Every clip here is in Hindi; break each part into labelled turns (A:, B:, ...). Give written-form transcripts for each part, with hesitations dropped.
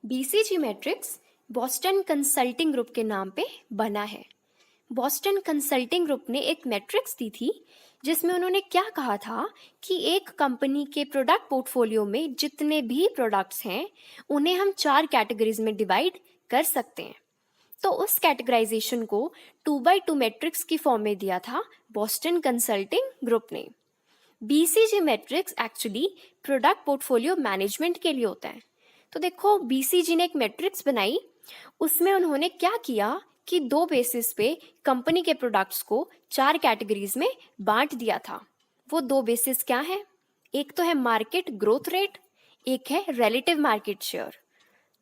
A: BCG matrix Boston consulting group के नाम पे बना है। बॉस्टन कंसल्टिंग ग्रुप ने एक मैट्रिक्स दी थी जिसमें उन्होंने क्या कहा था कि एक कंपनी के प्रोडक्ट पोर्टफोलियो में जितने भी प्रोडक्ट्स हैं उन्हें हम 4 कैटेगरीज में डिवाइड कर सकते हैं। तो उस कैटेगराइजेशन को 2x2 मैट्रिक्स की फॉर्म में दिया था बॉस्टन कंसल्टिंग ग्रुप ने। BCG matrix actually product portfolio management के लिए होता है। तो देखो बीसीजी ने एक मैट्रिक्स बनाई, उसमें उन्होंने क्या किया कि 2 बेसिस पे कंपनी के प्रोडक्ट्स को 4 कैटेगरीज में बांट दिया था। वो 2 बेसिस क्या है? एक तो है मार्केट ग्रोथ रेट, एक है रिलेटिव मार्केट शेयर।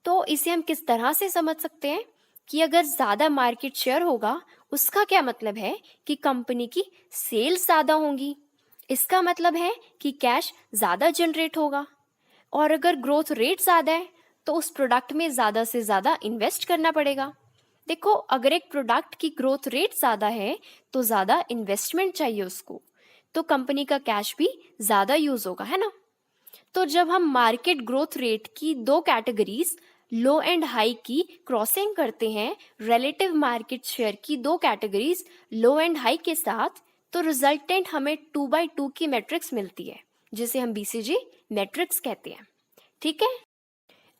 A: तो इसे हम किस तरह से समझ सकते हैं कि अगर ज़्यादा मार्केट शेयर होगा उसका क्या मतलब है कि कंपनी की सेल्स ज़्यादा होंगी, इसका मतलब है कि कैश ज़्यादा जनरेट होगा। और अगर ग्रोथ रेट ज़्यादा है तो उस प्रोडक्ट में ज़्यादा से ज़्यादा इन्वेस्ट करना पड़ेगा। देखो, अगर एक प्रोडक्ट की ग्रोथ रेट ज़्यादा है तो ज़्यादा इन्वेस्टमेंट चाहिए उसको, तो कंपनी का कैश भी ज़्यादा यूज़ होगा, है ना। तो जब हम मार्केट ग्रोथ रेट की 2 कैटेगरीज लो एंड हाई की क्रॉसिंग करते हैं रिलेटिव मार्केट शेयर की 2 कैटेगरीज लो एंड हाई के साथ, तो रिजल्टेंट हमें 2x2 की मैट्रिक्स मिलती है जिसे हम बीसीजी मैट्रिक्स कहते हैं। ठीक है।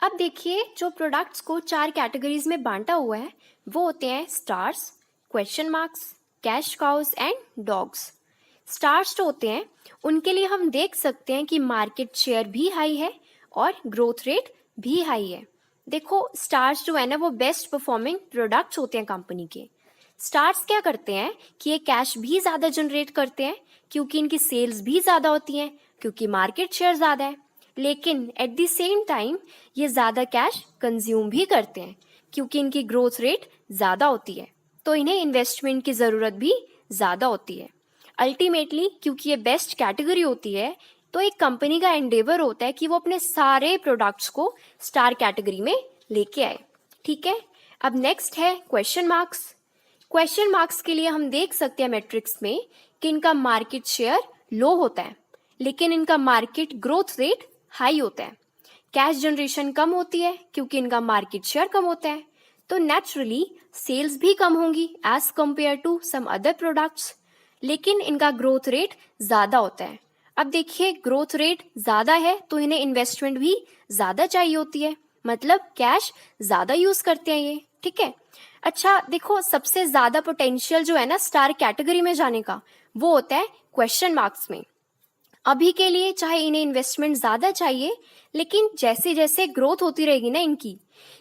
A: अब देखिए, जो प्रोडक्ट्स को 4 कैटेगरीज में बांटा हुआ है वो होते हैं stars, question marks, cash cause and dogs. Stars जो होते हैं उनके लिए हम देख सकते हैं कि मार्केट शेयर भी हाई है और ग्रोथ रेट भी हाई है। देखो, स्टार्स जो है ना वो बेस्ट परफॉर्मिंग प्रोडक्ट्स होते हैं कंपनी के। स्टार्स क्या करते हैं कि ये कैश भी ज़्यादा जनरेट करते हैं क्योंकि इनकी सेल्स भी ज़्यादा होती हैं, क्योंकि मार्केट शेयर ज़्यादा है। लेकिन एट द सेम टाइम ये ज़्यादा कैश कंज्यूम भी करते हैं क्योंकि इनकी ग्रोथ रेट ज़्यादा होती है, तो इन्हें इन्वेस्टमेंट की ज़रूरत भी ज़्यादा होती है। अल्टीमेटली क्योंकि ये बेस्ट कैटेगरी होती है तो एक कंपनी का एंडेवर होता है कि वो अपने सारे प्रोडक्ट्स को स्टार कैटेगरी में लेके आए। ठीक है। अब नेक्स्ट है क्वेश्चन मार्क्स। क्वेश्चन मार्क्स के लिए हम देख सकते हैं मैट्रिक्स में कि इनका मार्केट शेयर लो होता है लेकिन इनका मार्केट ग्रोथ रेट हाई होता है। कैश जनरेशन कम होती है क्योंकि इनका मार्केट शेयर कम होता है, तो नेचुरली सेल्स भी कम होंगी as compare to some other products, लेकिन इनका ग्रोथ रेट ज़्यादा होता है। अब देखिए, ग्रोथ रेट ज़्यादा है तो इन्हें इन्वेस्टमेंट भी ज़्यादा चाहिए होती है, मतलब कैश ज़्यादा यूज़ करते हैं ये। ठीक है। अच्छा देखो, सबसे ज़्यादा पोटेंशियल जो है ना स्टार कैटेगरी में जाने का वो होता है क्वेश्चन मार्क्स में। अभी के लिए चाहे इन्हें इन्वेस्टमेंट ज़्यादा चाहिए, लेकिन जैसे जैसे ग्रोथ होती रहेगी ना इनकी,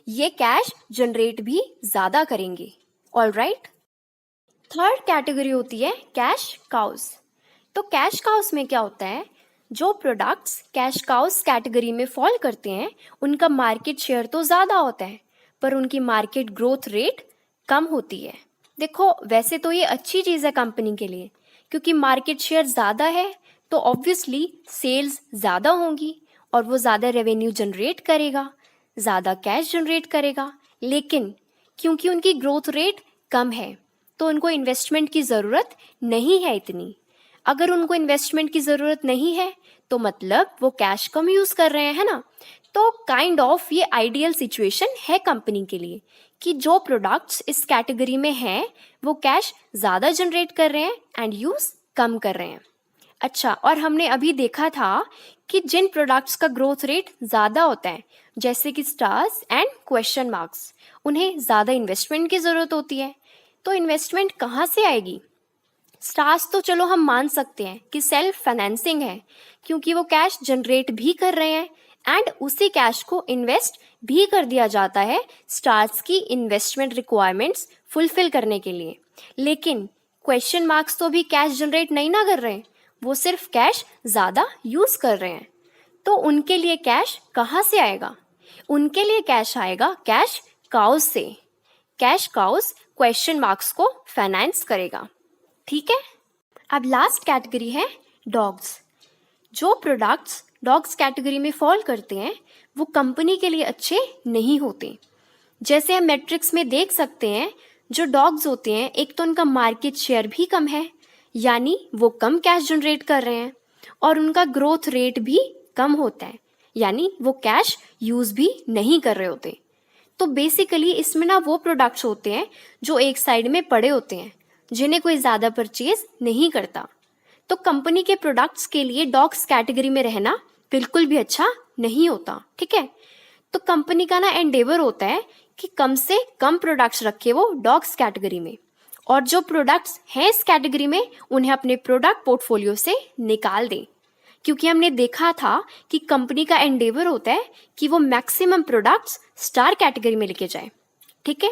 A: ये कैश जनरेट भी ज़्यादा करेंगे। All right. थर्ड कैटेगरी होती है कैश काउस। तो कैश काउस में क्या होता है, जो प्रोडक्ट्स कैश काउस कैटेगरी में फॉल करते हैं उनका मार्केट शेयर तो ज़्यादा होता है पर उनकी मार्केट ग्रोथ रेट कम होती है। देखो, वैसे तो ये अच्छी चीज़ है कंपनी के लिए क्योंकि मार्केट शेयर ज़्यादा है तो ऑब्वियसली सेल्स ज़्यादा होंगी और वो ज़्यादा रेवेन्यू जनरेट करेगा, ज़्यादा कैश जनरेट करेगा। लेकिन क्योंकि उनकी ग्रोथ रेट कम है तो उनको इन्वेस्टमेंट की ज़रूरत नहीं है इतनी। अगर उनको इन्वेस्टमेंट की ज़रूरत नहीं है तो मतलब वो कैश कम यूज़ कर रहे हैं, है ना। तो काइंड ऑफ ये आइडियल सिचुएशन है कंपनी के लिए कि जो प्रोडक्ट्स इस कैटेगरी में हैं वो कैश ज़्यादा जनरेट कर रहे हैं एंड यूज़ कम कर रहे हैं। अच्छा, और हमने अभी देखा था कि जिन प्रोडक्ट्स का ग्रोथ रेट ज़्यादा होता है जैसे कि स्टार्स एंड क्वेश्चन मार्क्स, उन्हें ज़्यादा इन्वेस्टमेंट की ज़रूरत होती है। तो इन्वेस्टमेंट कहाँ से आएगी? स्टार्स तो चलो हम मान सकते हैं कि सेल्फ फाइनेंसिंग है क्योंकि वो कैश जनरेट भी कर रहे हैं एंड उसी कैश को इन्वेस्ट भी कर दिया जाता है स्टार्स की इन्वेस्टमेंट रिक्वायरमेंट्स फुलफिल करने के लिए। लेकिन क्वेश्चन मार्क्स तो भी कैश जनरेट नहीं ना कर रहे हैं, वो सिर्फ कैश ज़्यादा यूज़ कर रहे हैं। तो उनके लिए कैश कहाँ से आएगा? उनके लिए कैश आएगा कैश काउज से। कैश काउज क्वेश्चन मार्क्स को फाइनेंस करेगा। ठीक है। अब लास्ट कैटेगरी है डॉग्स। जो प्रोडक्ट्स डॉग्स कैटेगरी में फॉल करते हैं वो कंपनी के लिए अच्छे नहीं होते। जैसे हम मैट्रिक्स में देख सकते हैं, जो डॉग्स होते हैं एक तो उनका मार्केट शेयर भी कम है यानी वो कम कैश जनरेट कर रहे हैं और उनका ग्रोथ रेट भी कम होता है यानी वो कैश यूज भी नहीं कर रहे होते। तो बेसिकली इसमें ना वो प्रोडक्ट्स होते हैं जो एक साइड में पड़े होते हैं, जिन्हें कोई ज़्यादा परचेज नहीं करता। तो कंपनी के प्रोडक्ट्स के लिए डॉग्स कैटेगरी में रहना बिल्कुल भी अच्छा नहीं होता, ठीक है। तो कंपनी का ना एंडेवर होता है कि कम से कम प्रोडक्ट्स रखे वो डॉग्स कैटेगरी में, और जो प्रोडक्ट्स हैं इस कैटेगरी में उन्हें अपने प्रोडक्ट पोर्टफोलियो से निकाल दें, क्योंकि हमने देखा था कि कंपनी का एंडेवर होता है कि वो मैक्सिमम प्रोडक्ट्स स्टार कैटेगरी में लेके जाए, ठीक है।